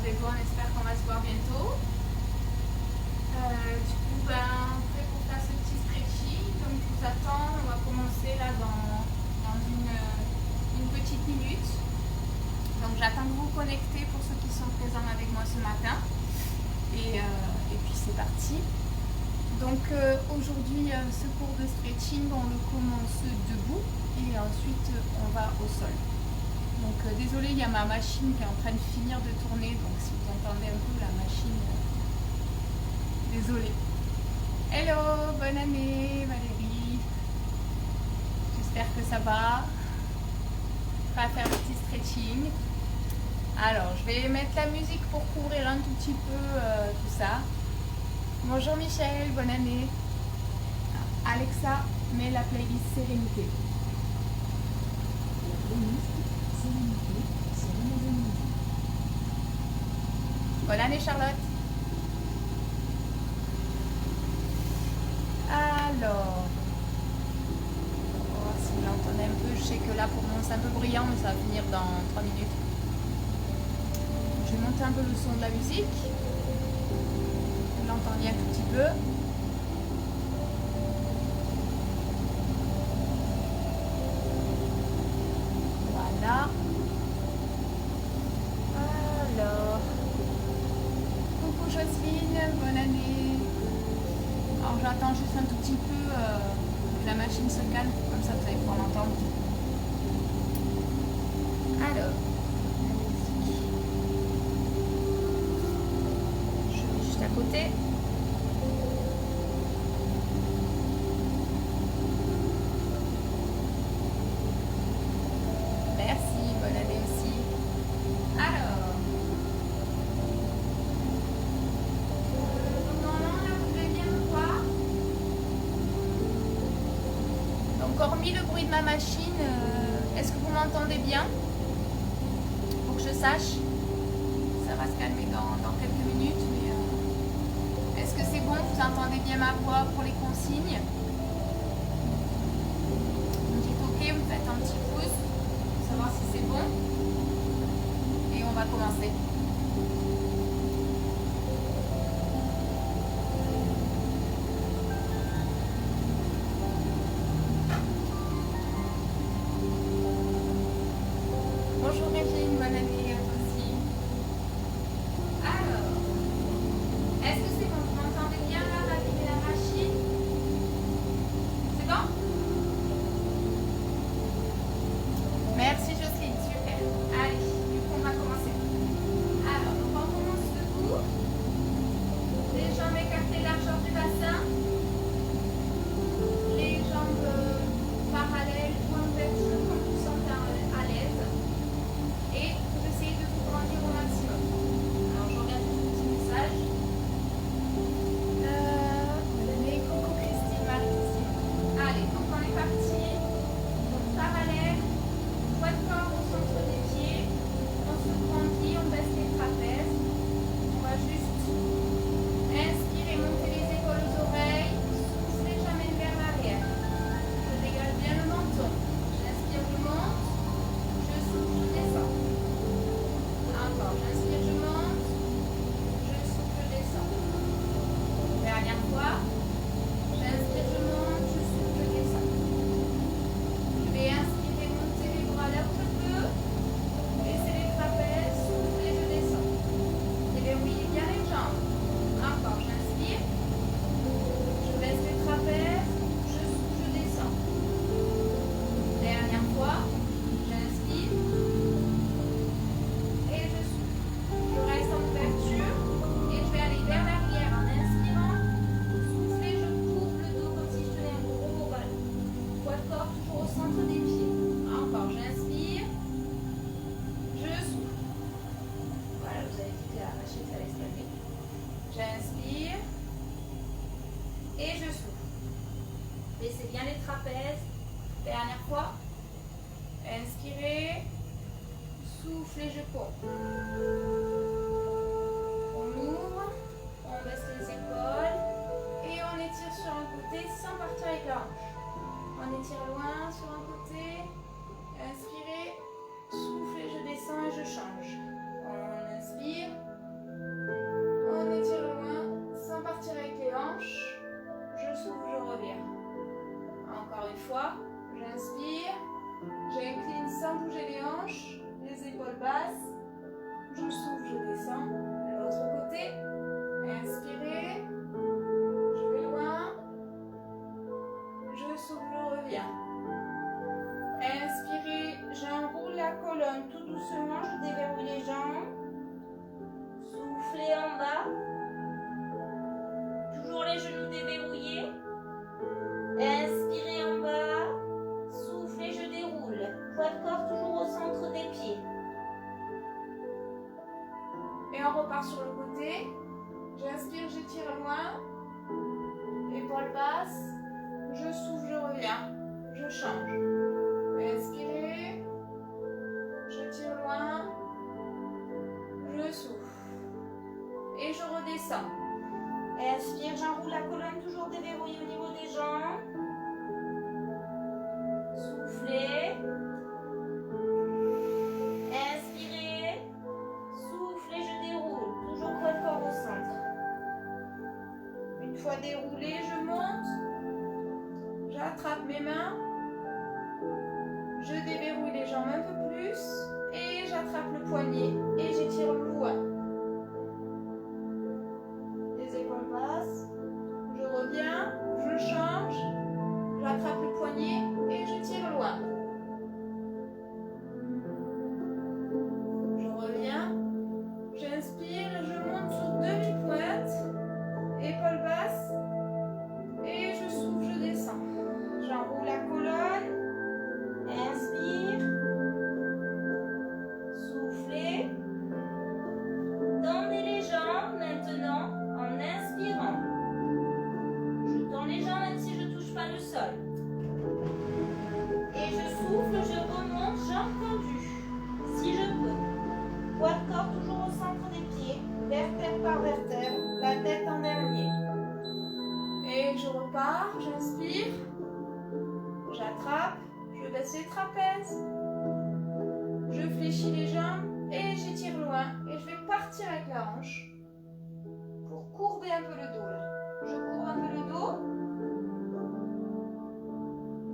les doigts, on espère qu'on va se voir bientôt. Du coup, prêt pour faire ce petit stretching. Donc je vous attends, on va commencer là dans une petite minute. Donc j'attends que vous vous connectez pour ceux qui sont présents avec moi ce matin. Et puis c'est parti. Donc aujourd'hui, ce cours de stretching, on le commence debout et ensuite on va au sol. Donc désolé, il y a ma machine qui est en train de finir de tourner, donc si vous entendez un peu la machine, désolé. Hello, bonne année Valérie. J'espère que ça va. On va faire un petit stretching. Alors, je vais mettre la musique pour couvrir un tout petit peu tout ça. Bonjour Michel, bonne année. Alexa, mets la playlist Sérénité. Bonne année Charlotte. Alors, on va voir si vous l'entendez un peu. Je sais que là pour le moment c'est un peu bruyant, mais ça va finir dans 3 minutes. Je vais monter un peu le son de la musique. Vous l'entendez un tout petit peu. Voilà. Alors, coucou Jocelyne, bonne année. Alors j'attends juste un tout petit peu que la machine se calme, comme ça vous allez pouvoir l'entendre. Alors, je mets juste à côté. Merci, bonne année aussi. Alors, normalement là vous devez bien me voir. Donc hormis le bruit de ma machine, est-ce que vous m'entendez bien? Pour que je sache. Ça va se calmer dans quelques minutes, mais est-ce que c'est bon? Vous entendez bien ma voix pour les consignes? Vous dites ok, vous faites un petit pouce pour savoir si c'est bon. Et on va commencer. Bonjour Régine, bonne année à toi aussi. Alors, est-ce que c'est bon? Vous m'entendez bien là, avec la machine? C'est bon? Merci Jocelyne, super. Allez, du coup on va commencer. Alors, donc on commence debout. Les jambes écartées, largeur du bassin. Les jambes parallèles ou inversées comme vous sentez à l'aise. Et vous essayez de vous grandir au maximum. Alors je regarde juste le petit message. Bonne année, coucou Christine, Marie-Christine. Allez, donc on est parti. Donc parallèle, poids de corps au centre des pieds. On se grandit, on baisse les trapèzes. On va juste inspirer, monter les épaules aux oreilles. Soufflez, j'amène vers l'arrière. Je dégage bien le menton. J'inspire, je monte. Je souffle, je descends. Encore, j'inspire, je monte. Je souffle, je descends. Dernière fois. J'inspire, je monte. Je souffle, je descends. Je vais inspirer, monter les bras là où je peux. Baisser les trapèzes. Souffler, je descends. Déverrouillez bien les jambes. Encore, j'inspire. Je baisse les trapèzes. Je souffle, je descends. Dernière fois. J'inspire. Et je souffle. Je reste en ouverture. Et je vais aller vers l'arrière en inspirant. Souffler, je couvre le dos comme si je tenais un gros ballon. Poids de corps toujours au centre des pieds. Encore, j'inspire. Je souffle. Voilà, vous avez dit que la machine, ça laisse calmer. J'inspire. Et je souffle. Baissez bien les trapèzes. Dernière fois. Inspirez. Soufflez, je cours. On ouvre. On baisse les épaules. Et on étire sur un côté sans partir avec la hanche. On étire loin sur un côté. Inspirez. Soufflez, je descends et je change. On inspire. Et on repart sur le côté. J'inspire, j'étire loin. Épaules basses. Je souffle, je reviens. Je change. Inspirez. Je tire loin. Je souffle. Et je redescends. Inspire, j'enroule la colonne, toujours déverrouillée au niveau des jambes. Soufflez. Inspirez. Soufflez, je déroule. Toujours poids de corps au centre. Une fois déroulé, je monte. J'attrape mes mains. Je déverrouille les jambes un peu plus. Et j'attrape le poignet. Et j'étire loin. Les épaules basses. Je reviens. Je change. J'attrape le poignet. Et je tire loin. Je reviens. J'inspire. Je monte sur demi-pointe. Épaules basses. Et je souffle, je descends. J'enroule la colonne. Inspire. Soufflez. Tendez les jambes maintenant en inspirant. Je tends les jambes même si je ne touche pas le sol. Et je souffle, je remonte, jambes tendues. Si je peux. Poids de corps toujours au centre des pieds. Vertèbre par vertèbre. La tête en dernier. Et je repars, j'inspire. J'attrape. Je baisse les trapèzes. Je fléchis les jambes et j'étire loin. Et je vais partir avec la hanche pour courber un peu le dos. Là. Je courbe un peu le dos.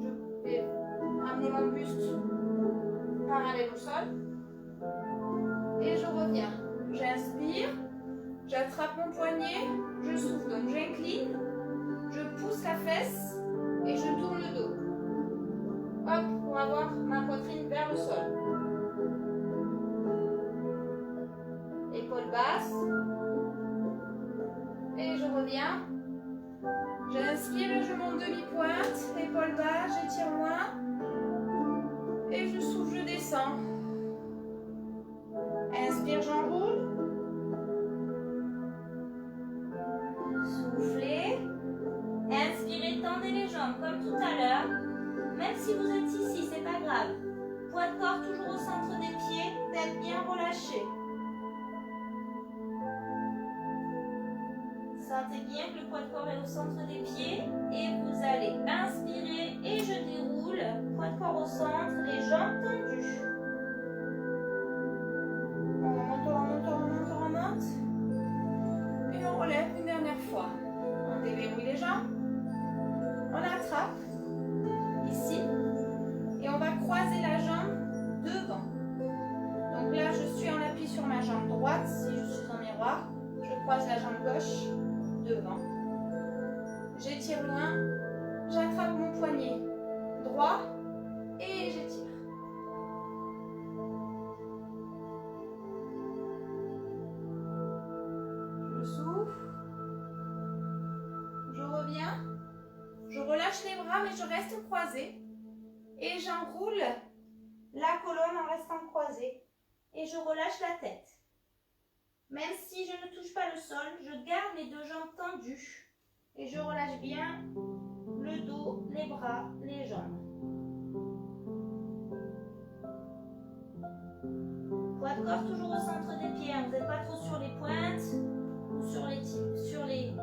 Je vais amener mon buste parallèle au sol. Et je reviens. J'inspire. J'attrape mon poignet. Je souffle. Donc j'incline. Je pousse la fesse. Et je tourne le dos. Hop, pour avoir ma poitrine vers le sol. Épaules basses. Et je reviens. J'inspire, je monte demi-pointe. Épaules basses, j'étire loin. Et je souffle, je descends. Inspire, j'enroule. Soufflez. Inspirez, tendez les jambes comme tout à l'heure. Même si vous êtes ici, c'est pas grave. Poids de corps toujours au centre des pieds, tête bien relâchée. Sentez bien que le poids de corps est au centre des pieds et vous allez inspirer et je déroule. Poids de corps au centre, les jambes tendues. On remonte, on remonte, on remonte, on remonte. Et on relève une dernière fois. On déverrouille les jambes. On attrape. Ici, et on va croiser la jambe devant. Donc là, je suis en appui sur ma jambe droite. Si je suis en miroir, je croise la jambe gauche devant. J'étire loin, j'attrape mon poignet droit et j'étire. Je souffle, je reviens. Je relâche les bras, mais je reste croisée. Et j'enroule la colonne en restant croisée. Et je relâche la tête. Même si je ne touche pas le sol, je garde les deux jambes tendues. Et je relâche bien le dos, les bras, les jambes. Poids de corps toujours au centre des pieds. Vous n'êtes pas trop sur les pointes ou sur les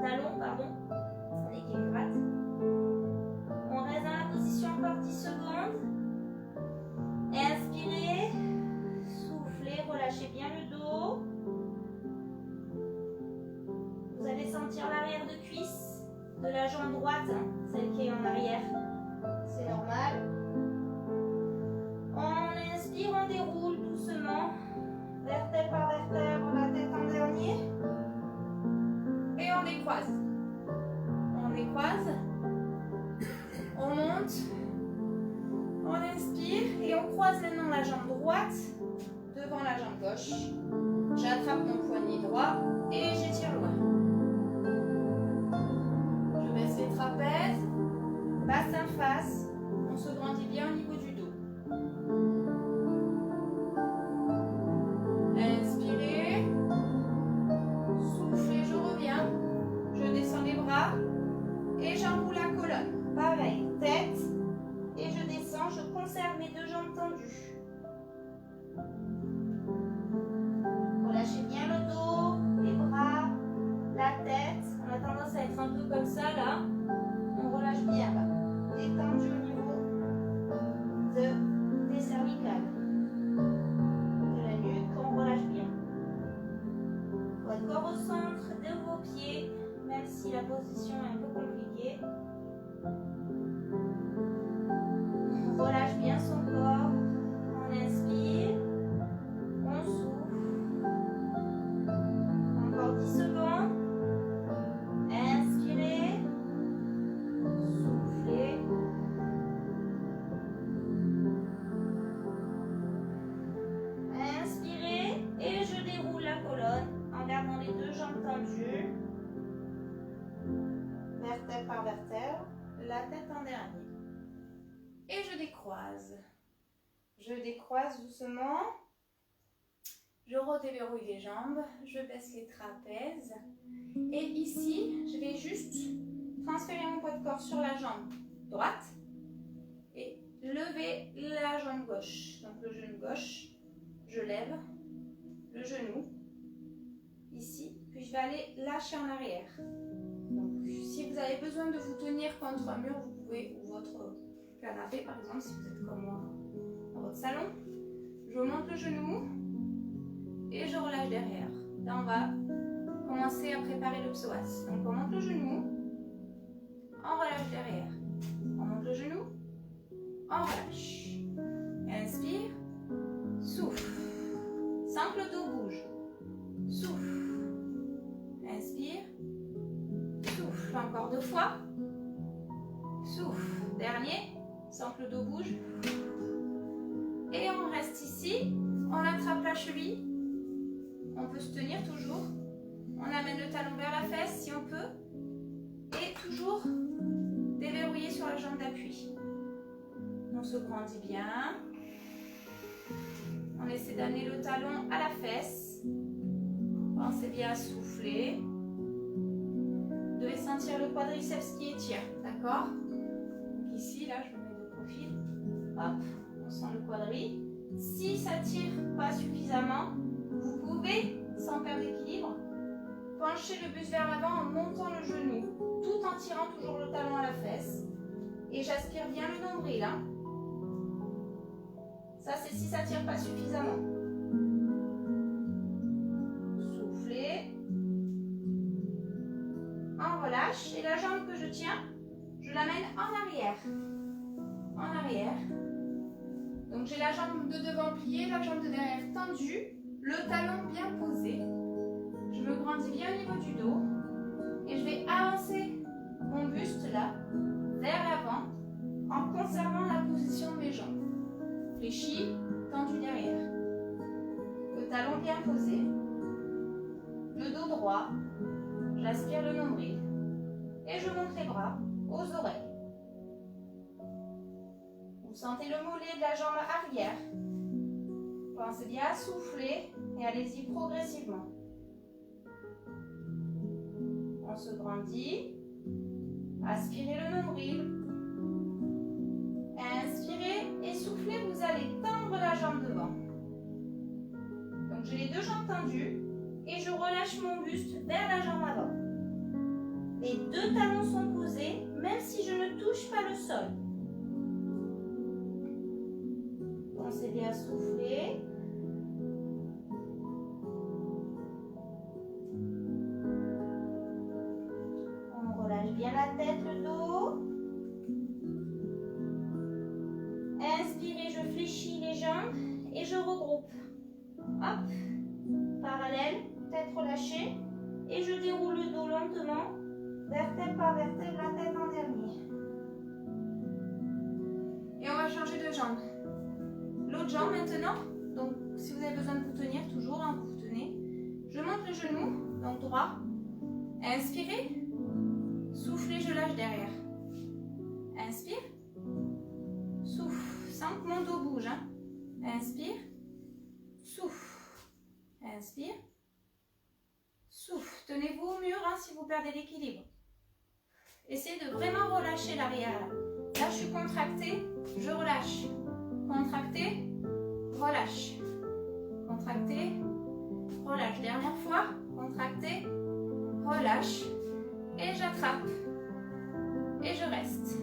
talons, pardon. On est qui me gratte. On reste dans la position encore 10 secondes. Inspirez, soufflez, relâchez bien le dos. Vous allez sentir l'arrière de cuisse de la jambe droite, celle qui est en arrière. C'est normal. On inspire, on déroule doucement. Vertèbre par vertèbre, la tête en dernier. Et on décroise. On décroise. On monte. On inspire et on croise maintenant la jambe droite devant la jambe gauche. J'attrape mon poignet droit et j'étire loin. Je baisse les trapèzes, bassin face. On se grandit bien au niveau du dos. position est un peu compliquée. On relâche bien son corps. On inspire. On souffle. Encore 10 secondes. Inspirez. Soufflez. Inspirez. Et je déroule la colonne en gardant les deux jambes tendues. Vertèbre par vertèbre. La tête en dernier. Et je décroise. Je décroise doucement. Je redéverrouille les jambes. Je baisse les trapèzes. Et ici, je vais juste transférer mon poids de corps sur la jambe droite et lever la jambe gauche. Donc le genou gauche, je lève le genou ici, puis je vais aller lâcher en arrière. Donc si vous avez besoin de vous tenir contre un mur, vous pouvez, ou votre canapé par exemple, si vous êtes comme moi dans votre salon, je monte le genou et je relâche derrière. Là on va commencer à préparer le psoas. Donc on monte le genou, on relâche derrière. On monte le genou, on relâche. Inspire, souffle. Sans que le dos bouge. Souffle. Inspire, souffle. Encore 2 fois. Souffle. Dernier, sans que le dos bouge. Et on reste ici. On attrape la cheville. On peut se tenir toujours. On amène le talon vers la fesse si on peut. Et toujours déverrouiller sur la jambe d'appui. On se grandit bien. On essaie d'amener le talon à la fesse. Pensez bien à souffler. Vous devez sentir le quadriceps qui étire, d'accord? Donc ici, là, je me mets de profil. Hop, on sent le quadri. Si ça tire pas suffisamment, vous pouvez, sans perdre l'équilibre, pencher le buste vers l'avant en montant le genou, tout en tirant toujours le talon à la fesse. Et j'aspire bien le nombril. Hein. Ça, c'est si ça ne tire pas suffisamment. Soufflez. On relâche. Et la jambe que je tiens, je l'amène en arrière. En arrière. Donc j'ai la jambe de devant pliée, la jambe de derrière tendue, le talon bien posé. Je me grandis bien au niveau du dos. Et je vais avancer mon buste là, vers l'avant, en conservant la position de mes jambes. Fléchi, tendu derrière. Le talon bien posé. Le dos droit. J'aspire le nombril. Et je monte les bras aux oreilles. Vous sentez le mollet de la jambe arrière. Pensez bien à souffler et allez-y progressivement. On se grandit. Aspirez le nombril. Inspirez et soufflez, vous allez tendre la jambe devant. Donc j'ai les deux jambes tendues et je relâche mon buste vers la jambe avant. Les deux talons sont posés, même si je ne touche pas le sol. Pensez bien à souffler. On relâche bien la tête, le dos. Inspirez, je fléchis les jambes et je regroupe. Hop, parallèle, tête relâchée. Et je déroule le dos lentement, vertèbre par vertèbre, la tête en dernier. Et on va changer de jambe. L'autre jambe maintenant, donc si vous avez besoin de vous tenir, toujours, hein, vous vous tenez. Je monte le genou, donc droit. Inspirez, soufflez, je lâche derrière. Inspire, souffle, sans que mon dos bouge. Hein. Inspire, souffle, inspire, souffle. Tenez-vous au mur hein, si vous perdez l'équilibre. Essayez de vraiment relâcher l'arrière. Là, je suis contractée, je relâche. Contractée, relâche. Contractée, relâche. Dernière fois, contractée, relâche. Et j'attrape. Et je reste.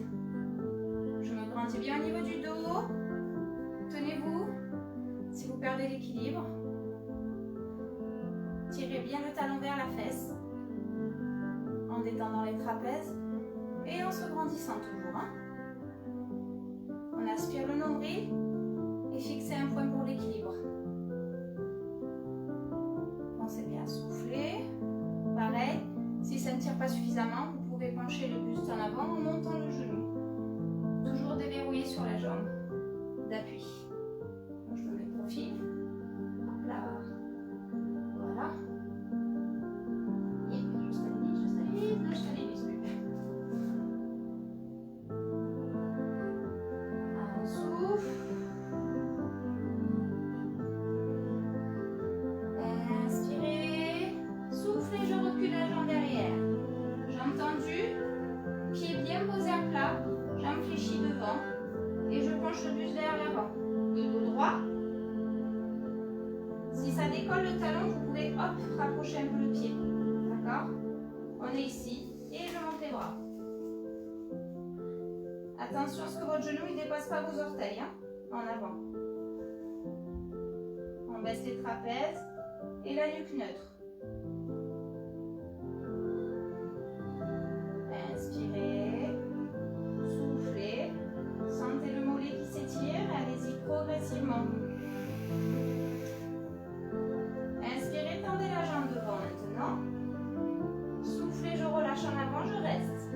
Je me grandis bien au niveau du dos. Tenez-vous. Si vous perdez l'équilibre, tirez bien le talon vers la fesse. En détendant détendant les trapèzes et en se grandissant toujours. Hein. On aspire le nombril et fixez un point pour l'équilibre. Pensez bien à souffler. Pareil, si ça ne tire pas suffisamment, vous pouvez pencher le buste en avant en montant le genou. Toujours déverrouillé sur la jambe d'appui. Je me mets de profil. Hop là. Voilà. Et je stabilise. Un souffle. Inspirez. Soufflez, je recule la jambe derrière. Jambe tendue. Pied bien posé à plat. Jambe fléchie devant. Et je penche le buste vers l'avant. Le dos droit. Si ça décolle le talon, vous pouvez hop, rapprocher un peu le pied. D'accord? On est ici et je monte les bras. Attention à ce que votre genou ne dépasse pas vos orteils. Hein, en avant. On baisse les trapèzes et la nuque neutre. Inspirez. Soufflez. Sentez le mollet qui s'étire. Allez-y progressivement. Inspirez, tendez la jambe devant maintenant. Soufflez, je relâche en avant, je reste.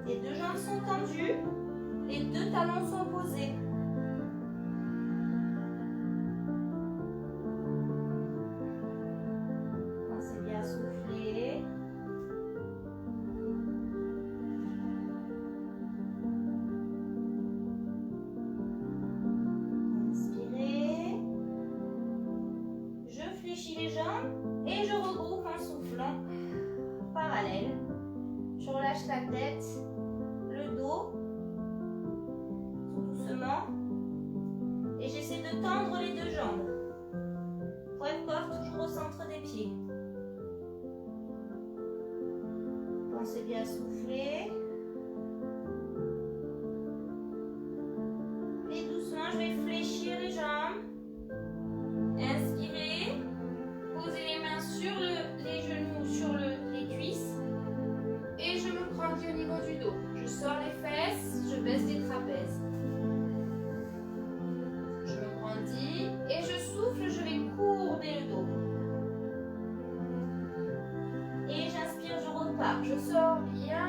Les deux jambes sont tendues. Les deux talons sont posés. Pensez bien à souffler. Inspirez. Je fléchis les jambes et je regroupe en soufflant. Parallèle. Je relâche la tête, le dos, tout doucement. Et j'essaie de tendre les deux jambes. Point de corps toujours au centre des pieds. Pensez bien à souffler. Et doucement, je vais fléchir les jambes. Inspirez. Posez les mains sur les genoux, sur les cuisses. Et je me grandis au niveau du dos. Je sors les fesses, je baisse les trapèzes. Je me grandis et je souffle, je vais courber le dos. Et j'inspire, je repars. Je sors bien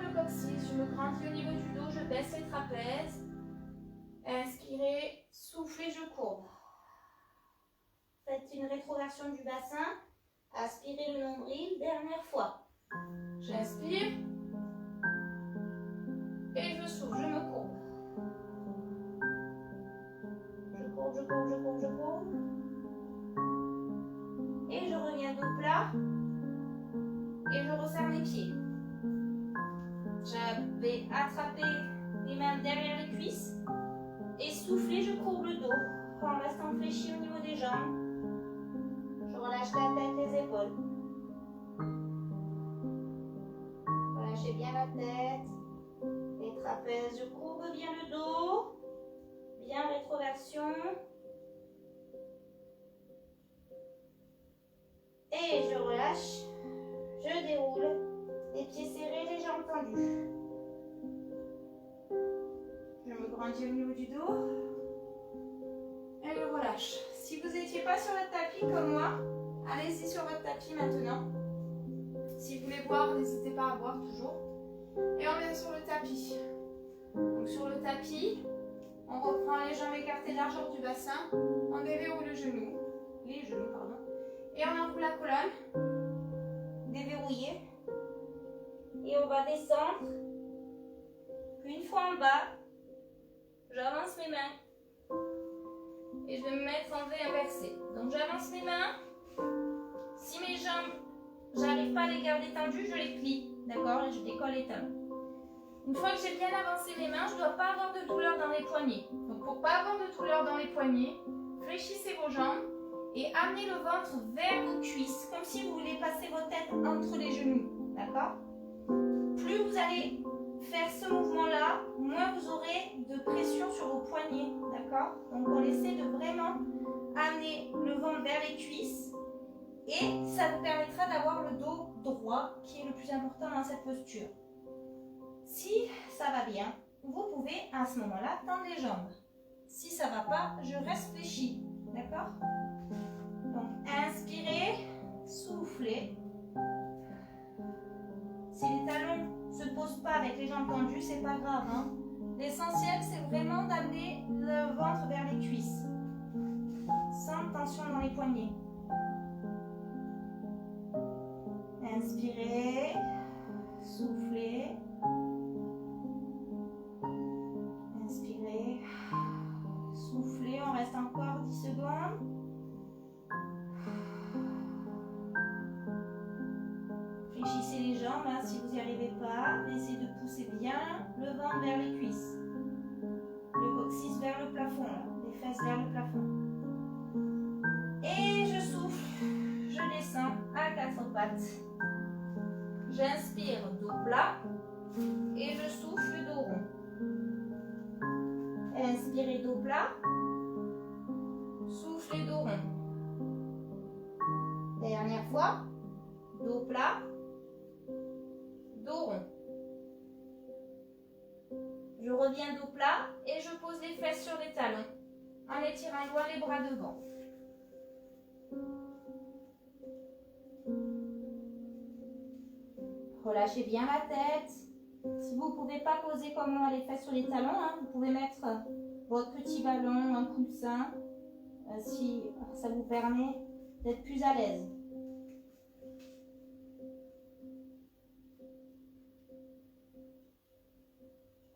le coccyx, je me grandis au niveau du dos, je baisse les trapèzes. Inspirez, soufflez, je courbe. Faites une rétroversion du bassin. Aspirez le nombril, dernière fois. J'inspire. Et je souffle, je me courbe. Je courbe, je courbe, je courbe, je courbe. Et je reviens dos plat. Et je resserre mes pieds. Je vais attraper les mains derrière les cuisses. Et souffler, je courbe le dos. En restant fléchi au niveau des jambes. Je relâche la tête, les épaules. Relâchez bien la tête. Les trapèzes, je courbe bien le dos. Bien rétroversion. Et je relâche. Je déroule. Les pieds serrés, les jambes tendues. Je me grandis au niveau du dos. Et je relâche. Si vous n'étiez pas sur le tapis comme moi, allez-y sur votre tapis maintenant. Si vous voulez boire, n'hésitez pas à boire toujours. Et on vient sur le tapis. Donc sur le tapis, on reprend les jambes écartées largeur du bassin. On déverrouille les genoux, pardon. Et on enroule la colonne. Déverrouillé. Et on va descendre. Une fois en bas, j'avance mes mains. Et je vais me mettre en V inversé. Donc j'avance mes mains. Si mes jambes, j'arrive pas à les garder tendues, je les plie. D'accord? Et je décolle les talons. Une fois que j'ai bien avancé mes mains, je ne dois pas avoir de douleur dans les poignets. Donc pour ne pas avoir de douleur dans les poignets, fléchissez vos jambes et amenez le ventre vers vos cuisses, comme si vous vouliez passer vos têtes entre les genoux. D'accord? Plus vous allez faire ce mouvement-là, moins vous aurez de pression sur vos poignets. D'accord? Donc on essaie de vraiment amener le ventre vers les cuisses Et ça vous permettra d'avoir le dos droit qui est le plus important dans cette posture. Si ça va bien, vous pouvez à ce moment-là tendre les jambes. Si ça ne va pas, je reste fléchi. D'accord? Donc inspirez, soufflez. Si les talons ne se posent pas avec les jambes tendues, c'est pas grave. Hein? L'essentiel, c'est vraiment d'amener le ventre vers les cuisses. Sans tension dans les poignets. Inspirez, soufflez. Inspirez, soufflez. On reste encore 10 secondes. Fléchissez les jambes hein, si vous n'y arrivez pas. Essayez de pousser bien le ventre vers les cuisses. Le coccyx vers le plafond, là. Les fesses vers le plafond. Et je souffle, je descends à 4 pattes. J'inspire, dos plat. Et je souffle, dos rond. Inspirez, dos plat. Soufflez, dos rond. Dernière fois. Dos plat. Dos rond. Je reviens dos plat et je pose les fesses sur les talons en étirant loin les bras devant. Relâchez bien la tête. Si vous ne pouvez pas poser comme moi les fesses sur les talons, hein, vous pouvez mettre votre petit ballon, un coussin, si ça vous permet d'être plus à l'aise.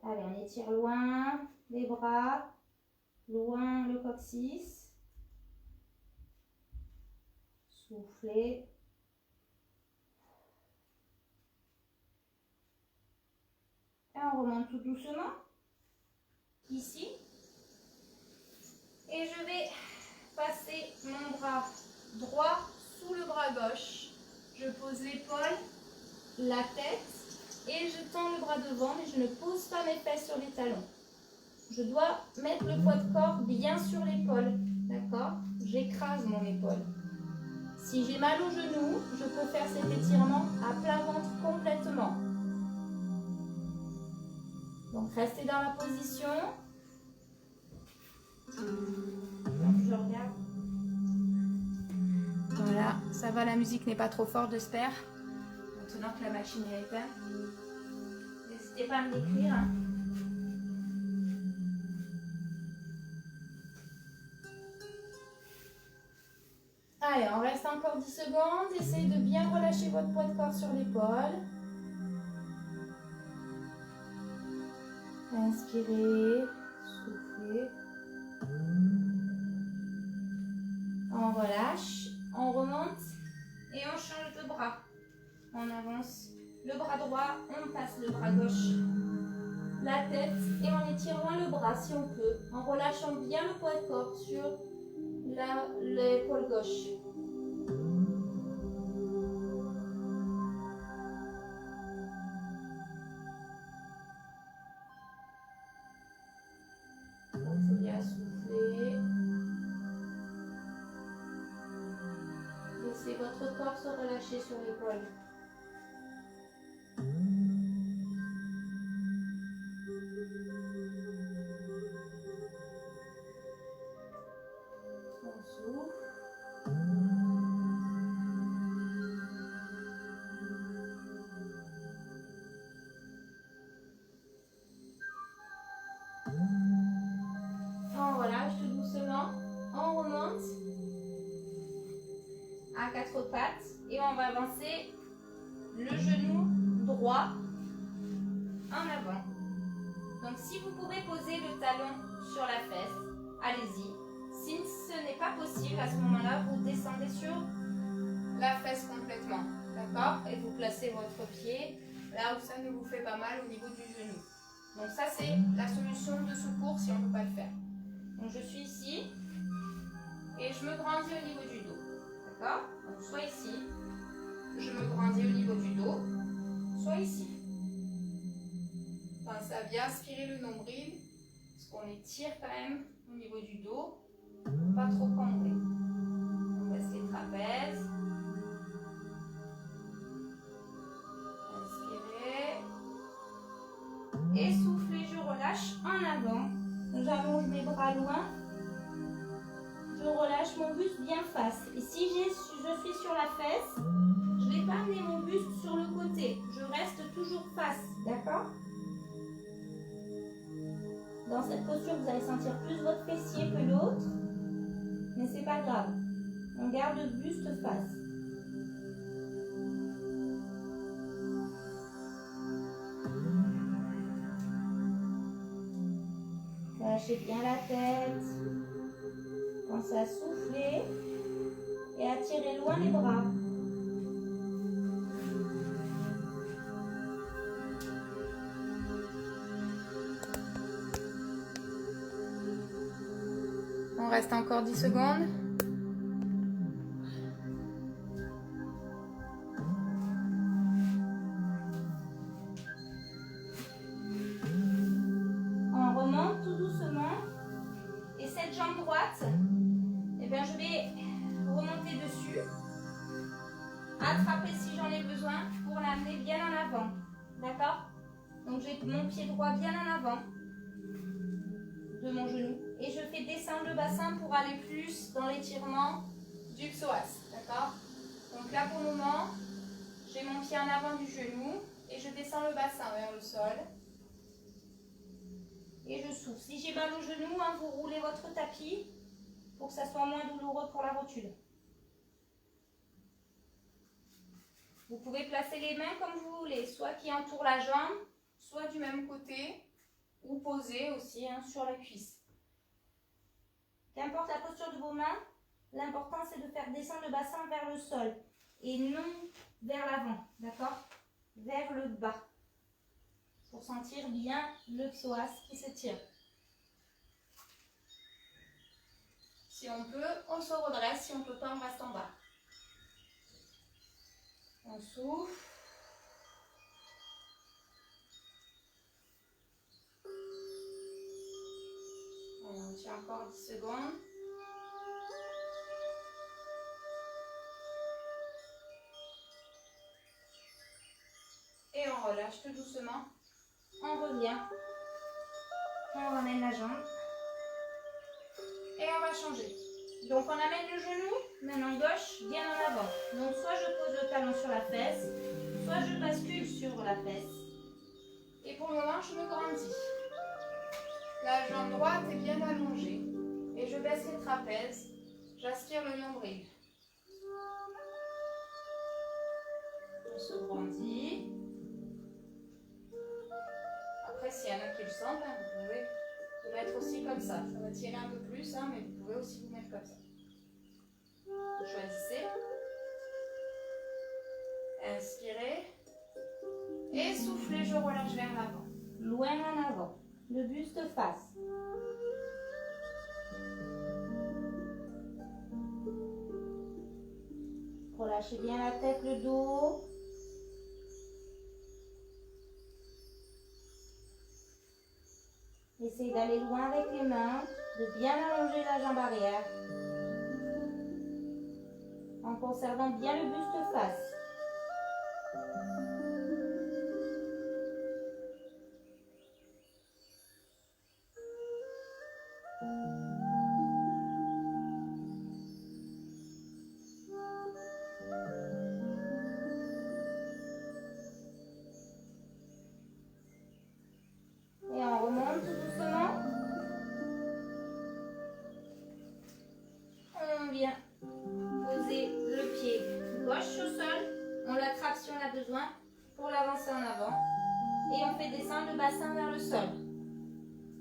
Allez, on étire loin les bras, loin le coccyx. Soufflez. Et on remonte tout doucement, ici. Et je vais passer mon bras droit sous le bras gauche. Je pose l'épaule, la tête. Et je tends le bras devant, mais je ne pose pas mes fesses sur les talons. Je dois mettre le poids de corps bien sur l'épaule. D'accord? J'écrase mon épaule. Si j'ai mal au genou, je peux faire cet étirement à plat ventre complètement. Donc restez dans la position. Donc, je regarde. Voilà, ça va, la musique n'est pas trop forte, j'espère. Maintenant que la machine est éteinte. N'hésitez pas à me l'écrire. Hein. Allez, on reste encore 10 secondes. Essayez de bien relâcher votre poids de corps sur l'épaule. Inspirez, soufflez. On relâche, on remonte et on change de bras. On avance le bras droit, on passe le bras gauche, la tête et on étire loin le bras si on peut, en relâchant bien le poids de corps sur l'épaule gauche. C'est bien souffler. Laissez votre corps se relâcher sur l'épaule. On relâche tout doucement, on remonte à 4 pattes et on va avancer le genou droit en avant. Donc si vous pouvez poser le talon sur la fesse, allez-y. Si ce n'est pas possible, à ce moment-là, vous descendez sur la fesse complètement. D'accord? Et vous placez votre pied là où ça ne vous fait pas mal au niveau du genou. Donc ça, c'est la solution de secours si on ne peut pas le faire. Donc je suis ici et je me grandis au niveau du dos. D'accord? Donc soit ici, je me grandis au niveau du dos, soit ici. Pensez à bien aspirer le nombril, parce qu'on étire quand même au niveau du dos, pas trop cambrer. On baisse les trapèzes, j'allonge mes bras loin. Je relâche mon buste bien face. Et si je suis sur la fesse, je ne vais pas amener mon buste sur le côté. Je reste toujours face. D'accord? Dans cette posture, vous allez sentir plus votre fessier que l'autre. Mais c'est pas grave. On garde le buste face. Lâchez bien la tête. Pensez à souffler et à tirer loin les bras. On reste encore 10 secondes. On remonte tout doucement. Et cette jambe droite, eh bien, je vais remonter dessus. Attraper si j'en ai besoin pour l'amener bien en avant. D'accord? Donc j'ai mon pied droit bien en avant de mon genou. Et je fais descendre le bassin pour aller plus dans l'étirement Du psoas. D'accord? Donc là pour le moment, j'ai mon pied en avant du genou et je descends le bassin vers le sol. Et je souffle. Si j'ai mal au genou, hein, vous roulez votre tapis pour que ça soit moins douloureux pour la rotule. Vous pouvez placer les mains comme vous voulez, soit qui entourent la jambe, soit du même côté, ou poser aussi hein, sur la cuisse. Qu'importe la posture de vos mains, l'important c'est de faire descendre le bassin vers le sol et non vers l'avant, d'accord? Vers le bas, pour sentir bien le psoas qui s'étire. Si on peut, on se redresse, si on ne peut pas, on reste en bas. On souffle. On tient encore 10 secondes. Et on relâche tout doucement. On revient. On ramène la jambe. Et on va changer. Donc on amène le genou, maintenant gauche, bien en avant. Donc soit je pose le talon sur la fesse, soit je bascule sur la fesse. Et pour le moment, je me grandis. La jambe droite est bien allongée. Et je baisse les trapèzes. J'aspire le nombril. On se grandit. Après, s'il y en a qui le sentent, hein, vous pouvez vous mettre aussi comme ça. Ça va tirer un peu plus, hein, mais vous pouvez aussi vous mettre comme ça. Vous choisissez. Inspirez. Et soufflez, je relâche vers l'avant. Loin en avant. Le buste face. Relâchez bien la tête, le dos. Essayez d'aller loin avec les mains, de bien allonger la jambe arrière. En conservant bien le buste face. Et on remonte tout doucement. On vient poser le pied gauche au sol. On l'attrape si on a besoin pour l'avancer en avant. Et on fait descendre le bassin vers le sol.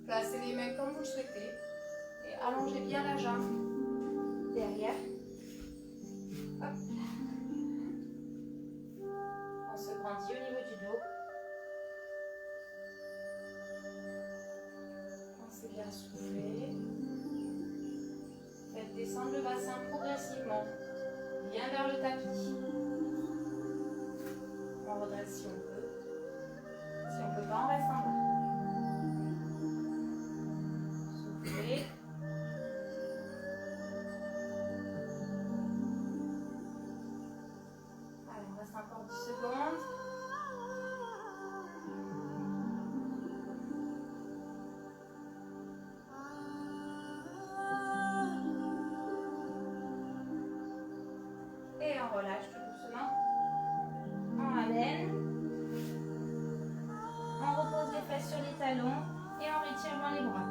Placez les mains comme vous le souhaitez. Et allongez bien la jambe derrière. Hop. On se grandit au niveau du dos. Pensez bien à souffler. Faites descendre le bassin progressivement. Bien vers le tapis. On redresse si on peut. Si on ne peut pas, on reste en bas. Soufflez. Allez, on reste encore 10 secondes. on relâche tout doucement. On ramène. On repose les fesses sur les talons et on retire loin les bras.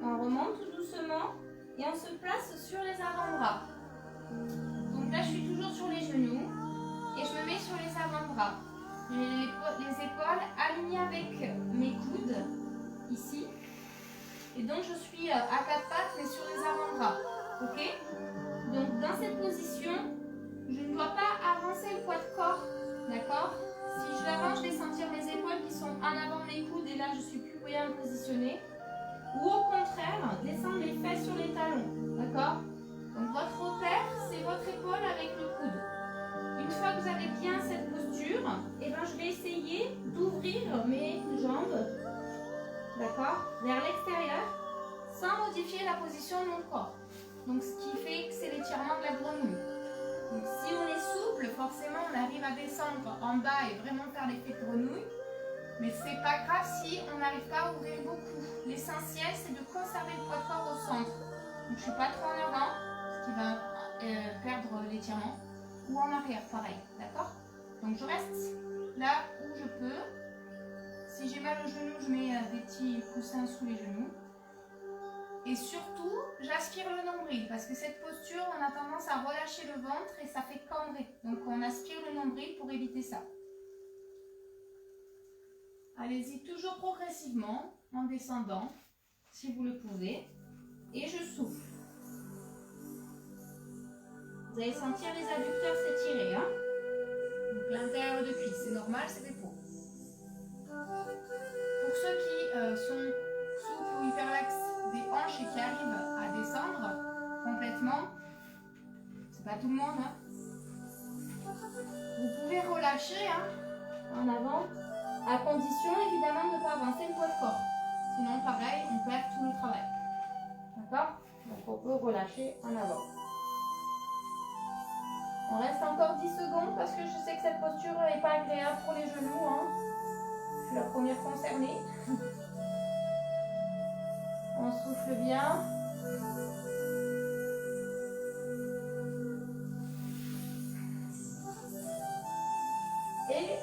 On remonte tout doucement et on se place sur les avant-bras. Donc là, je suis toujours sur les genoux et je me mets sur les avant-bras. J'ai les épaules alignées avec mes coudes, ici. Et donc, je suis à quatre pattes, mais sur les avant-bras. Ok? Donc, dans cette position, je ne dois pas avancer le poids de corps. D'accord? Si je l'avance, je vais sentir mes épaules qui sont en avant de mes coudes et là, je suis plus bien positionnée. Ou au contraire, descendre les fesses sur les talons. D'accord? Donc, votre repère, c'est votre épaule avec le coude. Une fois que vous avez bien cette posture, eh ben, je vais essayer d'ouvrir mes jambes, d'accord, vers l'extérieur, sans modifier la position de mon corps. Donc, ce qui fait que c'est l'étirement de la grenouille. Donc, si on est souple, forcément, on arrive à descendre en bas et vraiment faire l'effet de grenouille. Mais c'est pas grave si on n'arrive pas à ouvrir beaucoup. L'essentiel, c'est de conserver le poids de corps au centre. Donc, je suis pas trop en avant, ce qui va perdre l'étirement. Ou en arrière, pareil, d'accord? Donc je reste là où je peux. Si j'ai mal au genou, je mets des petits coussins sous les genoux. Et surtout, j'aspire le nombril parce que cette posture, on a tendance à relâcher le ventre et ça fait cambrer. Donc on aspire le nombril pour éviter ça. Allez-y toujours progressivement en descendant, si vous le pouvez. Et je souffle. Vous allez sentir les adducteurs s'étirer. Hein? Donc l'intérieur de cuisse, c'est normal, c'est des peaux. Pour ceux qui sont souples ou hyperlaxes des hanches et qui arrivent à descendre complètement, c'est pas tout le monde. Hein? Vous pouvez relâcher en avant, à condition évidemment de ne pas avancer le poids de corps. Sinon, pareil, on perd tout le travail. D'accord? Donc on peut relâcher en avant. On reste encore 10 secondes parce que je sais que cette posture n'est pas agréable pour les genoux. Hein. Je suis la première concernée. On souffle bien. Et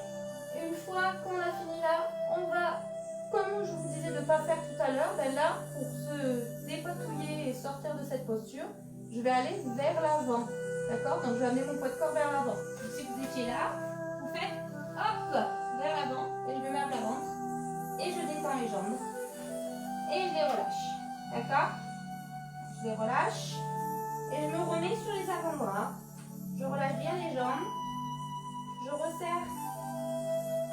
une fois qu'on a fini là, on va, comme je vous disais de ne pas faire tout à l'heure, ben là, pour se dépatouiller et sortir de cette posture, je vais aller vers l'avant. D'accord? Donc je vais amener mon poids de corps vers l'avant. Si vous étiez là, vous faites hop vers l'avant et je me mets à plat ventre et je détends les jambes et je les relâche. D'accord? Je les relâche et je me remets sur les avant-bras. Je relâche bien les jambes. Je resserre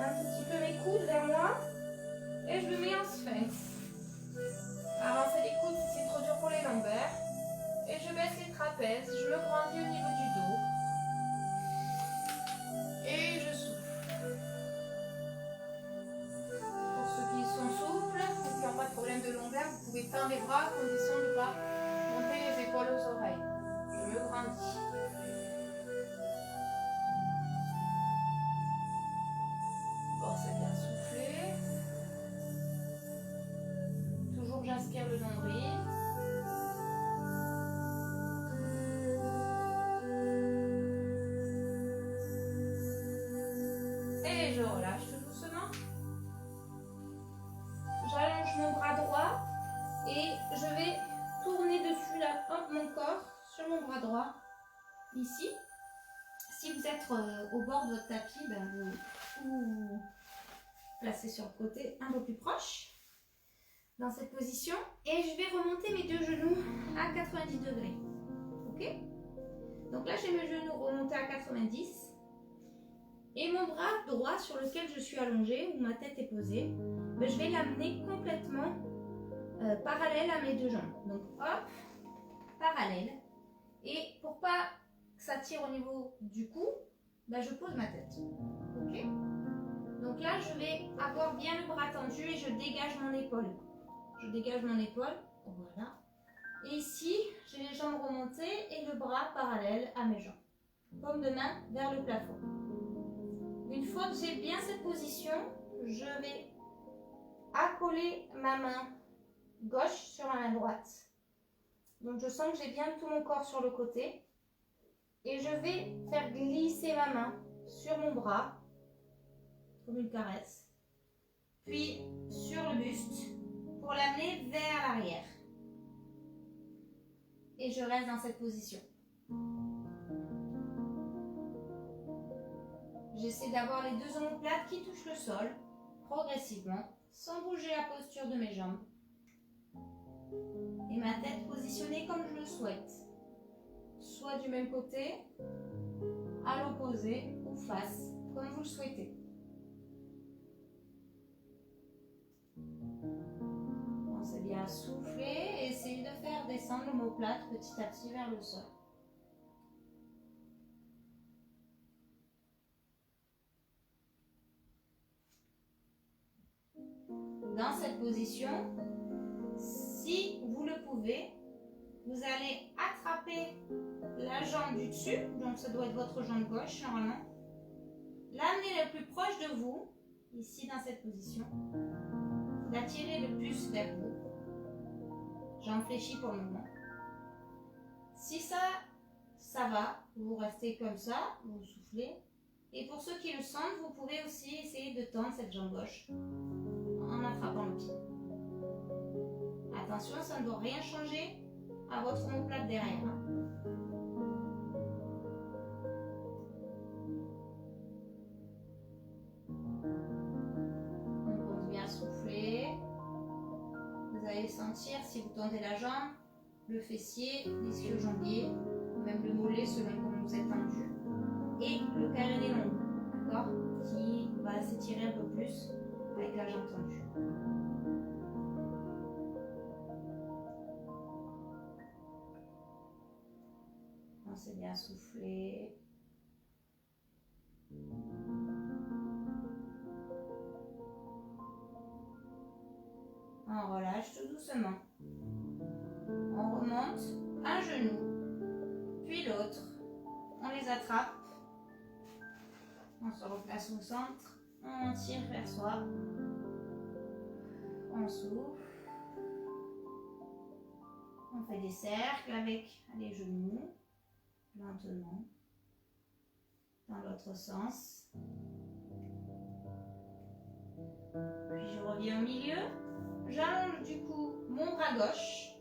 un tout petit peu mes coudes vers moi et je me mets en sphinx. Avancez les coudes si c'est trop dur pour les lombaires. Et je baisse les trapèzes, je me grandis au niveau du dos. Et je souffle. Pour ceux qui sont souples, ceux qui n'ont pas de problème de lombaire, vous pouvez tendre les bras à condition de ne pas monter les épaules aux oreilles. Je me grandis. Forcez bien souffler. Toujours j'aspire le nombril. Et je relâche tout doucement. J'allonge mon bras droit et je vais tourner dessus là, hop, mon corps sur mon bras droit, ici. Si vous êtes au bord de votre tapis, ben vous placez sur le côté un peu plus proche dans cette position et je vais remonter mes deux genoux à 90 degrés. Ok? Donc là, j'ai mes genoux remontés à 90. Et mon bras droit sur lequel je suis allongée, où ma tête est posée, ben, je vais l'amener complètement parallèle à mes deux jambes. Donc hop, parallèle. Et pour pas que ça tire au niveau du cou, ben, je pose ma tête. Ok? Donc là, je vais avoir bien le bras tendu et je dégage mon épaule. Je dégage mon épaule, voilà. Et ici, j'ai les jambes remontées et le bras parallèle à mes jambes. paume de main vers le plafond. Une fois que j'ai bien cette position, je vais accoler ma main gauche sur ma main droite. Donc je sens que j'ai bien tout mon corps sur le côté. Et je vais faire glisser ma main sur mon bras, comme une caresse. Puis sur le buste, pour l'amener vers l'arrière. Et je reste dans cette position. J'essaie d'avoir les deux omoplates qui touchent le sol, progressivement, sans bouger la posture de mes jambes. Et ma tête positionnée comme je le souhaite. Soit du même côté, à l'opposé ou face, comme vous le souhaitez. Pensez bien à souffler et essayez de faire descendre l'omoplate petit à petit vers le sol. Dans cette position, si vous le pouvez, vous allez attraper la jambe du dessus, donc ça doit être votre jambe gauche normalement. L'amener le plus proche de vous, ici dans cette position. L'attirer le plus vers vous. J'en fléchis pour le moment. Si ça va, vous restez comme ça, vous soufflez. Et pour ceux qui le sentent, vous pouvez aussi essayer de tendre cette jambe gauche en attrapant le pied. Attention, ça ne doit rien changer à votre omoplate derrière. On pense bien souffler. Vous allez sentir, si vous tendez la jambe, le fessier, l'ischio-jambier, même le mollet selon comment vous êtes tendu, et le caréné long, d'accord, qui va s'étirer un peu plus avec la jambe tendue. Pensez bien à souffler. On relâche tout doucement. On remonte un genou, puis l'autre. On les attrape. On se replace au centre. On tire vers soi. On souffle. On fait des cercles avec les genoux. Lentement. Dans l'autre sens. Puis je reviens au milieu. J'allonge du coup mon bras gauche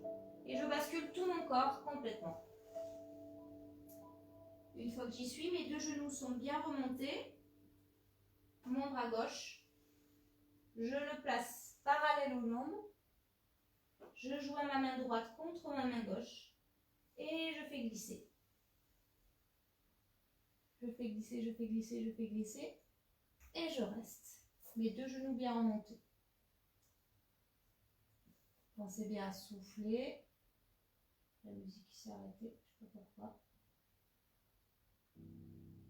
et je bascule tout mon corps complètement. Une fois que j'y suis, mes deux genoux sont bien remontés. Mon bras gauche, je le place parallèle aux jambes. Je joins ma main droite contre ma main gauche et je fais glisser. Je fais glisser, je fais glisser, je fais glisser et je reste. Mes deux genoux bien remontés. Pensez bien à souffler. La musique qui s'est arrêtée, je ne sais pas pourquoi.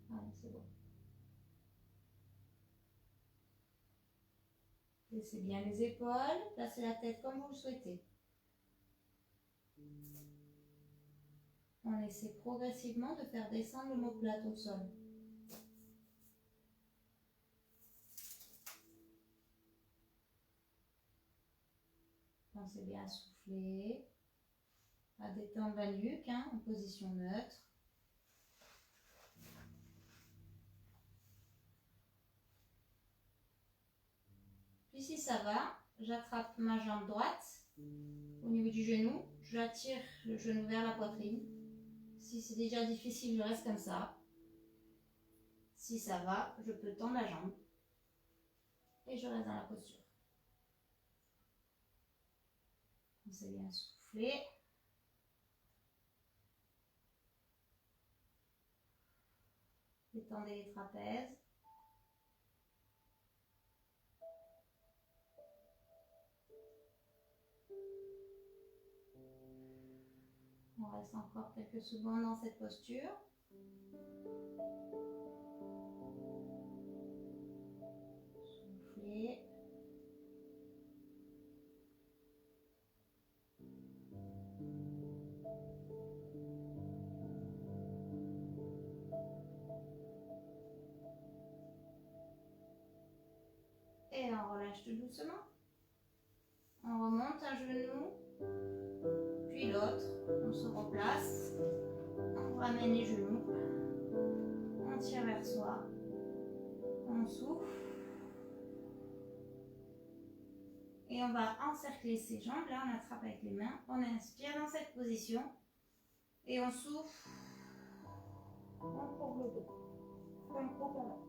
Ah, c'est bon. Laissez bien les épaules, placez la tête comme vous le souhaitez. On essaie progressivement de faire descendre l'omoplate au sol. Pensez bien à souffler, à détendre la nuque en position neutre. Puis si ça va, j'attrape ma jambe droite au niveau du genou, j'attire le genou vers la poitrine. Si c'est déjà difficile, je reste comme ça. Si ça va, je peux tendre la jambe et je reste dans la posture. Pensez bien à souffler. Détendez les trapèzes. On reste encore quelques secondes dans cette posture. Soufflez. on relâche tout doucement. On remonte un genou, puis l'autre. On se replace. On ramène les genoux. On tire vers soi. On souffle. Et on va encercler ses jambes. Là, on attrape avec les mains. On inspire dans cette position. Et on souffle. On courbe le dos. On courbe la main.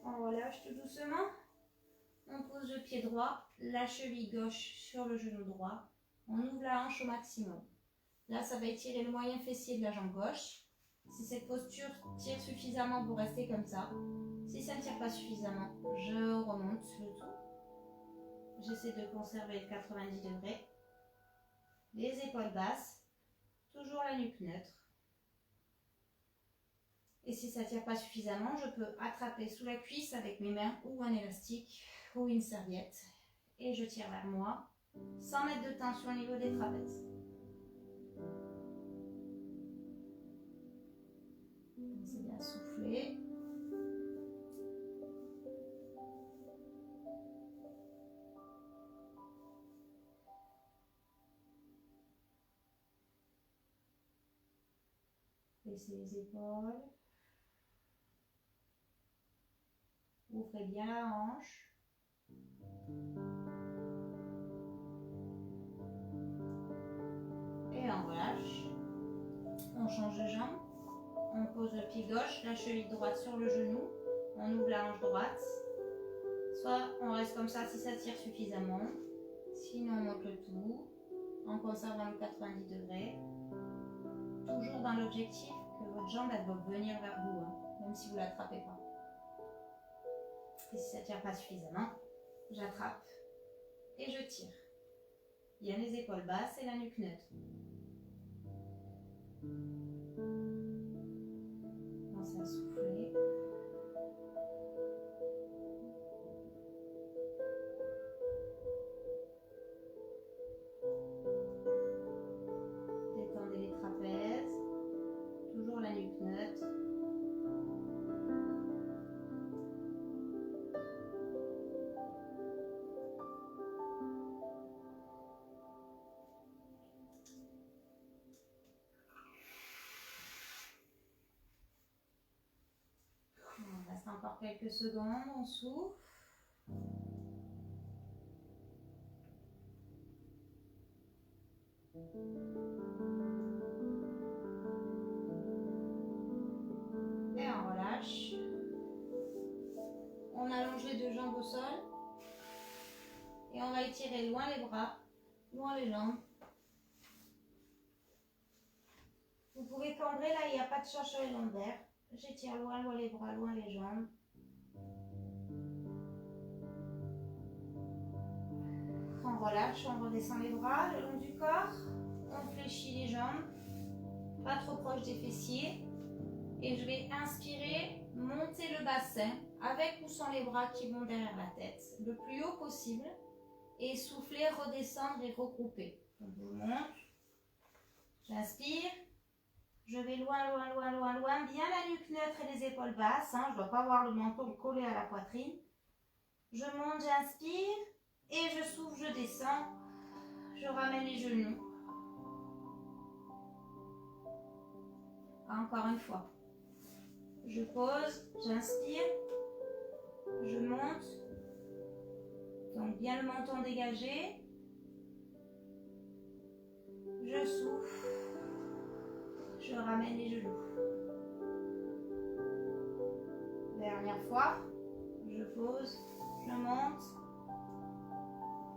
On relâche tout doucement. On pose le pied droit, la cheville gauche sur le genou droit. On ouvre la hanche au maximum. Là, ça va étirer le moyen fessier de la jambe gauche. Si cette posture tire suffisamment, vous restez comme ça. Si ça ne tire pas suffisamment, je remonte le tout. J'essaie de conserver le 90 degrés. Les épaules basses. Toujours la nuque neutre. Et si ça ne tire pas suffisamment, je peux attraper sous la cuisse avec mes mains ou un élastique ou une serviette. Et je tire vers moi, sans mettre de tension au niveau des trapèzes. C'est bien souffler. Baissez les épaules. Ouvrez bien la hanche. Et on relâche. On change de jambe. On pose le pied gauche, la cheville droite sur le genou. On ouvre la hanche droite. Soit on reste comme ça si ça tire suffisamment. Sinon on monte le tout en conservant le 90 degrés. Toujours dans l'objectif que votre jambe elle va venir vers vous, hein, même si vous ne l'attrapez pas. Et si ça ne tire pas suffisamment, j'attrape et je tire. Bien les épaules basses et la nuque neutre. Commencez à souffler. Détendez les trapèzes. Toujours la nuque neutre. On reste encore quelques secondes, on souffle. Et on relâche. On allonge les deux jambes au sol. Et on va étirer loin les bras, loin les jambes. Vous pouvez cambrer, là il n'y a pas de charge sur les lombaires. J'étire loin, loin les bras, loin les jambes. On relâche, on redescend les bras le long du corps. On fléchit les jambes, pas trop proche des fessiers. Et je vais inspirer, monter le bassin avec ou sans les bras qui vont derrière la tête, le plus haut possible. Et souffler, redescendre et regrouper. Donc je monte, j'inspire. Je vais loin, loin, loin, loin, loin. Bien la nuque neutre et les épaules basses. Hein. Je ne dois pas avoir le menton collé à la poitrine. Je monte, j'inspire. Et je souffle, je descends. Je ramène les genoux. Encore une fois. Je pose, j'inspire. Je monte. Donc bien le menton dégagé. Je souffle. Je ramène les genoux. Dernière fois. Je pose. Je monte.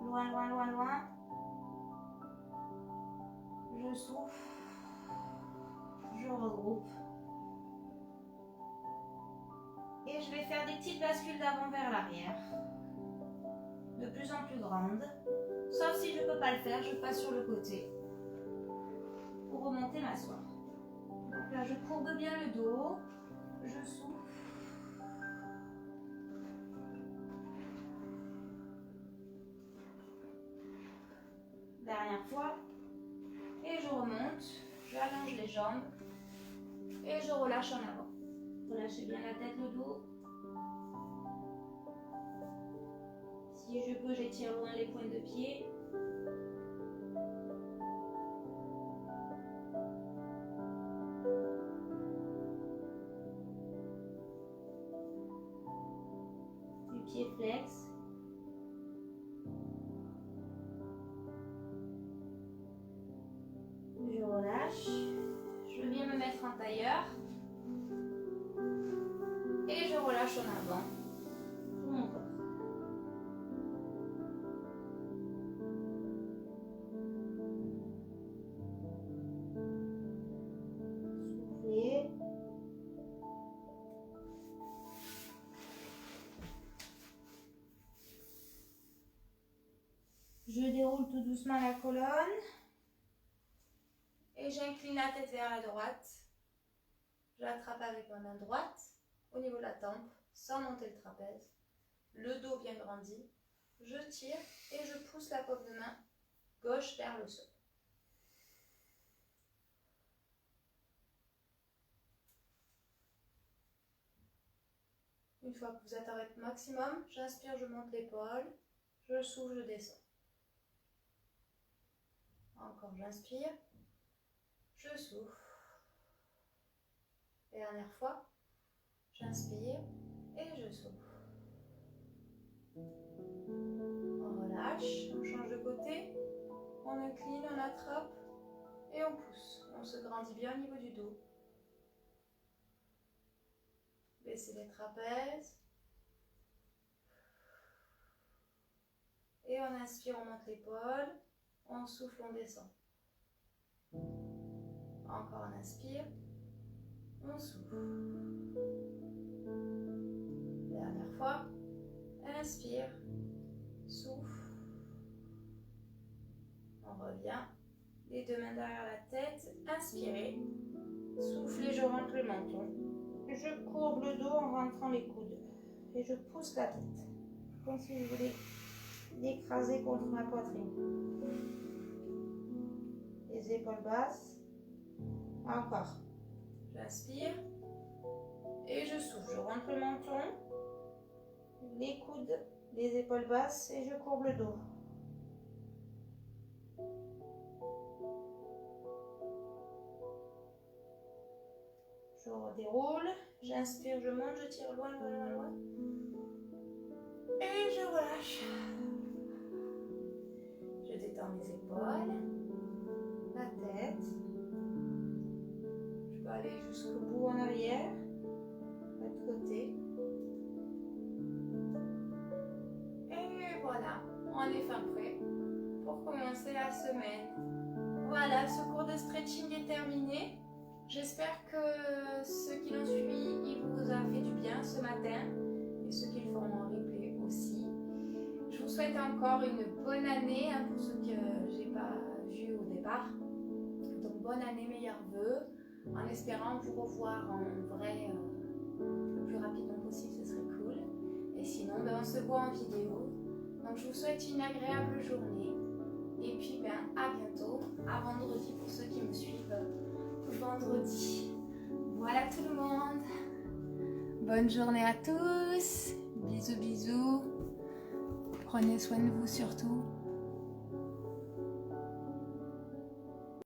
Loin, loin, loin, loin. Je souffle. Je regroupe. Et je vais faire des petites bascules d'avant vers l'arrière. De plus en plus grandes. Sauf si je ne peux pas le faire, je passe sur le côté. Pour remonter, m'asseoir. Donc là, je courbe bien le dos. Je souffle. Dernière fois. Et je remonte. J'allonge les jambes. Et je relâche en avant. Relâchez bien la tête, le dos. Si je peux, j'étire loin les pointes de pied. Du pied flex. Je relâche. Je viens me mettre en tailleur. Et je relâche en avant. Tout mon corps. Soufflez. Je déroule tout doucement la colonne. Et j'incline la tête vers la droite. Je l'attrape avec ma main droite au niveau de la tempe, sans monter le trapèze. Le dos bien grandi. Je tire et je pousse la paume de main gauche vers le sol. Une fois que vous êtes à votre maximum, j'inspire, je monte l'épaule. Je souffle, je descends. Encore, j'inspire. Je souffle. Dernière fois. J'inspire et je souffle. On relâche, on change de côté. On incline, on attrape et on pousse. On se grandit bien au niveau du dos. Baissez les trapèzes. Et on inspire, on monte l'épaule. On souffle, on descend. Encore on inspire. On souffle. Dernière fois. Inspire. Souffle. On revient. Les deux mains derrière la tête. Inspirez. Soufflez, je rentre le menton. Je courbe le dos en rentrant les coudes. Et je pousse la tête. Comme si je voulais l'écraser contre ma poitrine. Les épaules basses. Encore. J'inspire. Et je souffle. Je rentre le menton. Les coudes, les épaules basses. Et je courbe le dos. Je redéroule. J'inspire, je monte, je tire loin, loin, loin, loin. Et je relâche. Je détends mes épaules, la tête. Je peux aller jusqu'au bout en arrière, de l'autre côté. Et voilà, on est fin prêt pour commencer la semaine. Voilà, ce cours de stretching est terminé. J'espère que ceux qui l'ont suivi, il vous a fait du bien ce matin et ceux qui le feront en replay aussi. Je vous souhaite encore une bonne année pour ceux que j'ai pas vus au départ. Donc bonne année, meilleurs vœux, en espérant vous revoir en vrai le plus rapidement possible, ce serait cool. Et sinon, on se voit en vidéo. Donc je vous souhaite une agréable journée et puis à bientôt, à vendredi pour ceux qui me suivent. Vendredi. Voilà tout le monde. Bonne journée à tous. Bisous, bisous. Prenez soin de vous surtout.